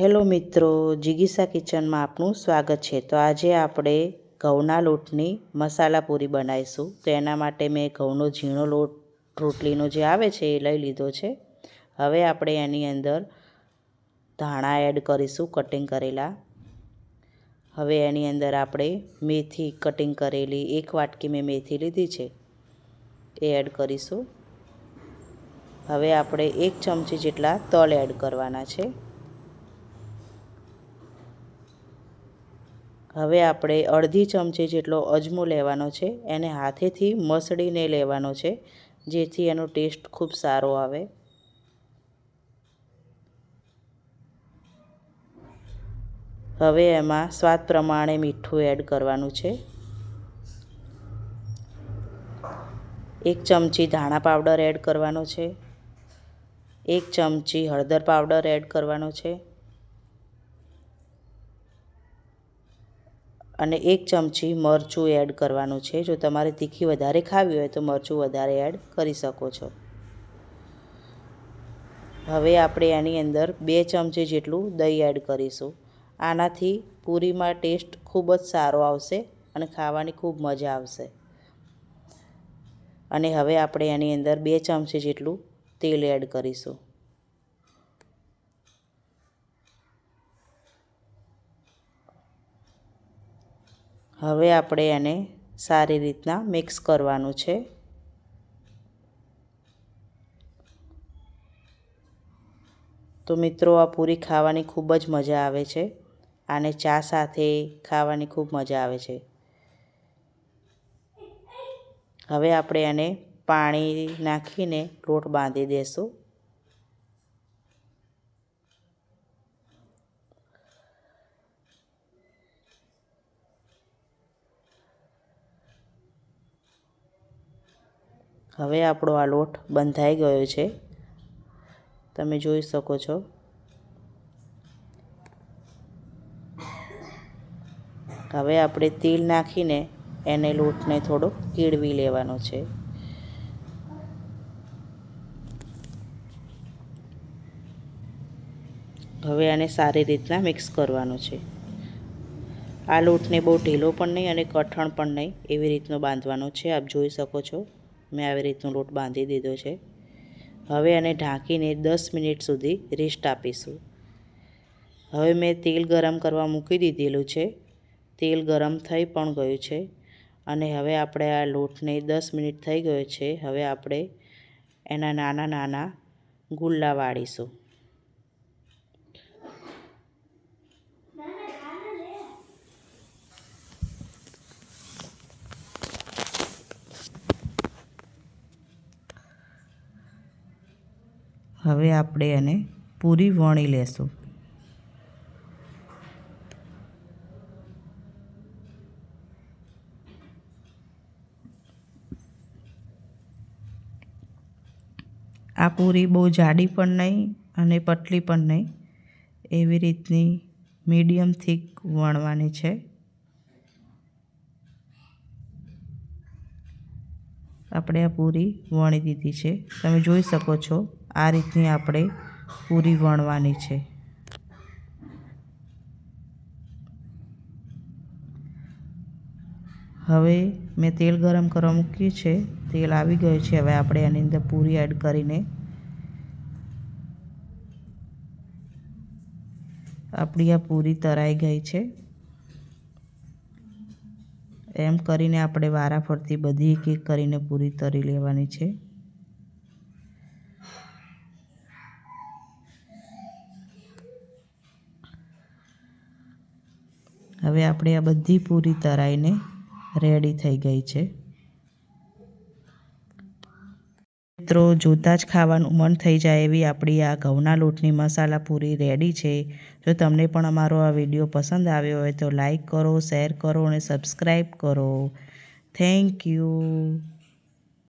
Hello મિત્રો, જિગીસા કિચનમાં આપનું સ્વાગત છે। તો આજે આપણે ઘઉંના લોટની મસાલા પૂરી બનાવીશું। તો એના માટે મેં ઘઉંનો ઝીણો લોટ રોટલીનો જે આવે છે એ લઈ લીધો છે। હવે આપણે એની અંદર ધાણા એડ કરીશું કટિંગ કરેલા। હવે એની અંદર આપણે મેથી કટિંગ કરેલી 1 વાટકી મેં મેથી લીધી છે એ એડ કરીશું। હવે આપણે 1 ચમચી જેટલા તલ એડ કરવાના છે। હવે આપણે અડધી ચમચી જેટલો અજમો લેવાનો છે, એને હાથેથી મસળીને લેવાનો છે જેથી એનો ટેસ્ટ ખૂબ સારો આવે। હવે એમાં સ્વાદ પ્રમાણે મીઠું એડ કરવાનું છે। 1 ચમચી ધાણા પાવડર એડ કરવાનો છે। 1 ચમચી હળદર પાવડર એડ કરવાનો છે અને 1 ચમચી મરચું એડ કરવાનું છે। જો તમારે તીખી વધારે ખાવી હોય તો મરચું વધારે એડ કરી શકો છો। હવે આપણે એની અંદર 2 ચમચી જેટલું દહીં એડ કરીશું। આનાથી પૂરીમાં ટેસ્ટ ખૂબ જ સારો આવશે અને ખાવાની ખૂબ મજા આવશે। અને હવે આપણે એની અંદર 2 ચમચી જેટલું તેલ એડ કરીશું। હવે આપણે એને સારી રીતના મિક્સ કરવાનું છે। તો મિત્રો, આ પૂરી ખાવાની ખૂબ જ મજા આવે છે। આને ચા સાથે ખાવાની ખૂબ મજા આવે છે। હવે આપણે એને પાણી નાખીને લોટ બાંધી દેશું। હવે આપણો આ લોટ બંધાઈ ગયો છે, તમે જોઈ શકો છો। હવે આપણે તેલ નાખીને એને લોટને થોડો કેળવી લેવાનો છે। હવે આને સારી રીતના મિક્સ કરવાનો છે। આ લોટને બહુ ઢીલો પણ નહીં અને કઠણ પણ નહીં, એવી રીતનો બાંધવાનો છે। આપ જોઈ શકો છો, મેં આવી રીતનો લોટ બાંધી દીધો છે। હવે એને ઢાંકીને 10 મિનિટ સુધી રેસ્ટ આપીશું। હવે મેં તેલ ગરમ કરવા મૂકી દીધેલું છે। તેલ ગરમ થઈ પણ ગયું છે અને હવે આપણે આ લોટને 10 મિનિટ થઈ ગયો છે। હવે આપણે એના નાના નાના ગુલ્લા વાળીશું। હવે આપણે એને પૂરી વણી લેશું। આ પૂરી બહુ જાડી પણ નહીં અને પતલી પણ નહીં, એવી રીતની મીડિયમ થીક વણવાની છે। આપણે આ પૂરી વણી દીધી છે, તમે જોઈ શકો છો। આ રીતની આપણે પૂરી વણવાની છે। હવે મેં તેલ ગરમ કરવા મૂક્યું છે, તેલ આવી ગયું છે। હવે આપણે એની અંદર પૂરી એડ કરીને આપણી આ પૂરી તળાઈ ગઈ છે। એમ કરીને આપણે વારાફરતી બધી એક એક કરીને પૂરી તળી લેવાની છે। હવે આપણે આ બધી પૂરી તળાઈને રેડી થઈ ગઈ છે। મિત્રો, જોતાં જ ખાવાનું મન થઈ જાય એવી આપણી આ ઘઉંના લોટની મસાલા પૂરી રેડી છે। જો તમને પણ અમારો આ વિડીયો પસંદ આવ્યો હોય તો લાઈક કરો, શેર કરો અને સબસ્ક્રાઈબ કરો। Thank you.